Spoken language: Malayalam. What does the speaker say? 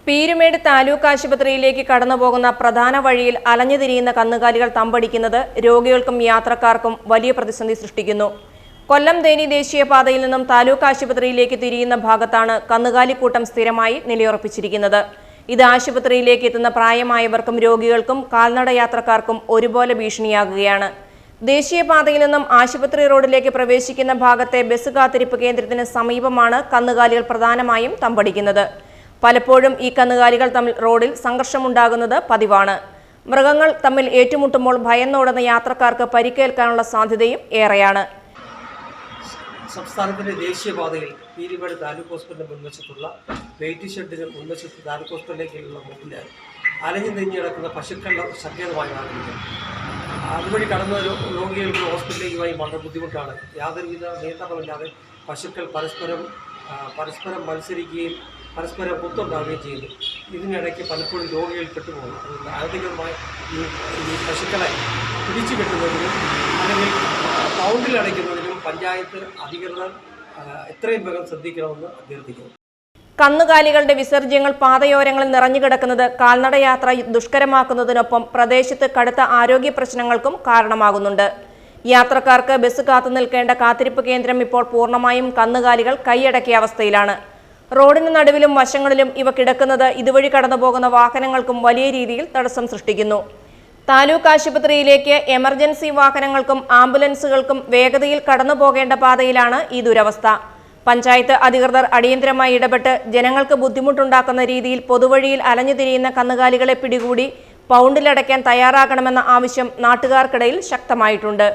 പീരുമേട് താലൂക്ക് ആശുപത്രിയിലേക്ക് കടന്നുപോകുന്ന പ്രധാന വഴിയിൽ അലഞ്ഞുതിരിയുന്ന കന്നുകാലികൾ തമ്പടിക്കുന്നത് രോഗികൾക്കും യാത്രക്കാർക്കും വലിയ പ്രതിസന്ധി സൃഷ്ടിക്കുന്നു. കൊല്ലം തേനി ദേശീയപാതയിൽ നിന്നും താലൂക്ക് ആശുപത്രിയിലേക്ക് തിരിയുന്ന ഭാഗത്താണ് കന്നുകാലിക്കൂട്ടം സ്ഥിരമായി നിലയുറപ്പിച്ചിരിക്കുന്നത്. ഇത് ആശുപത്രിയിലേക്ക് എത്തുന്ന പ്രായമായവർക്കും രോഗികൾക്കും കാൽനട യാത്രക്കാർക്കും ഒരുപോലെ ഭീഷണിയാകുകയാണ്. ദേശീയപാതയിൽ നിന്നും ആശുപത്രി റോഡിലേക്ക് പ്രവേശിക്കുന്ന ഭാഗത്തെ ബസ് കാത്തിരിപ്പ് കേന്ദ്രത്തിന് സമീപമാണ് കന്നുകാലികൾ പ്രധാനമായും തമ്പടിക്കുന്നത്. പലപ്പോഴും ഈ കന്നുകാലികൾ തമ്മിൽ റോഡിൽ സംഘർഷമുണ്ടാകുന്നത് പതിവാണ്. മൃഗങ്ങൾ തമ്മിൽ ഏറ്റുമുട്ടുമ്പോൾ ഭയന്നോടുന്ന യാത്രക്കാർക്ക് പരിക്കേൽക്കാനുള്ള സാധ്യതയും ഏറെയാണ്. സംസ്ഥാനത്തിന്റെ ദേശീയപാതയിൽ പീരുമേട് താലൂക്ക് ഹോസ്പിറ്റലിന് മുൻവശത്തുള്ള വെയിറ്റ് ഷെഡിന് മുൻവശത്ത് താലൂക്ക് ഹോസ്പിറ്റലിലേക്കുള്ള റൂട്ടിൽ അലഞ്ഞു തിരിഞ്ഞു കിടക്കുന്ന പശുക്കളുടെ സങ്കേതമായി മാറിയിരിക്കുന്നു. അതുവഴി കടന്ന രോഗികൾക്ക് ഹോസ്പിറ്റലിലേക്കുമായി വളരെ ബുദ്ധിമുട്ടാണ്. യാതൊരുവിധ നിയന്ത്രണമില്ലാതെ പശുക്കൾ പരസ്പരം മത്സരിക്കുകയും പരസ്പരം കുത്തുണ്ടാവുകയും ചെയ്യുന്നു. ഇതിനിടയ്ക്ക് പലപ്പോഴും രോഗികൾ പെട്ടുപോകുന്നു. അതുകൊണ്ട് അനധികൃതമായി ഈ പശുക്കളെ പിടിച്ചു കെട്ടുന്നതിനും അല്ലെങ്കിൽ പൗണ്ടിൽ അടയ്ക്കുന്നതിനും പഞ്ചായത്ത് അധികൃതർ എത്രയും വേഗം ശ്രദ്ധിക്കണമെന്ന് അഭ്യർത്ഥിക്കുന്നു. കന്നുകാലികളുടെ വിസർജ്യങ്ങൾ പാതയോരങ്ങളിൽ നിറഞ്ഞുകിടക്കുന്നത് കാൽനടയാത്ര ദുഷ്കരമാക്കുന്നതിനൊപ്പം പ്രദേശത്ത് കടുത്ത ആരോഗ്യ പ്രശ്നങ്ങൾക്കും കാരണമാകുന്നുണ്ട്. യാത്രക്കാർക്ക് ബസ് കാത്തു നിൽക്കേണ്ട കാത്തിരിപ്പ് കേന്ദ്രം ഇപ്പോൾ പൂർണ്ണമായും കന്നുകാലികൾ കൈയടക്കിയ അവസ്ഥയിലാണ്. റോഡിന് നടുവിലും വശങ്ങളിലും ഇവ കിടക്കുന്നത് ഇതുവഴി കടന്നുപോകുന്ന വാഹനങ്ങൾക്കും വലിയ രീതിയിൽ തടസ്സം സൃഷ്ടിക്കുന്നു. താലൂക്ക് ആശുപത്രിയിലേക്ക് എമർജൻസി വാഹനങ്ങൾക്കും ആംബുലൻസുകൾക്കും വേഗതയിൽ കടന്നുപോകേണ്ട പാതയിലാണ് ഈ ദുരവസ്ഥ. പഞ്ചായത്ത് അധികൃതർ അടിയന്തരമായി ഇടപെട്ട് ജനങ്ങൾക്ക് ബുദ്ധിമുട്ടുണ്ടാക്കുന്ന രീതിയിൽ പൊതുവഴിയിൽ അലഞ്ഞുതിരിയുന്ന കന്നുകാലികളെ പിടികൂടി പൗണ്ടിലടയ്ക്കാൻ തയ്യാറാകണമെന്ന ആവശ്യം നാട്ടുകാർക്കിടയിൽ ശക്തമായിട്ടുണ്ട്.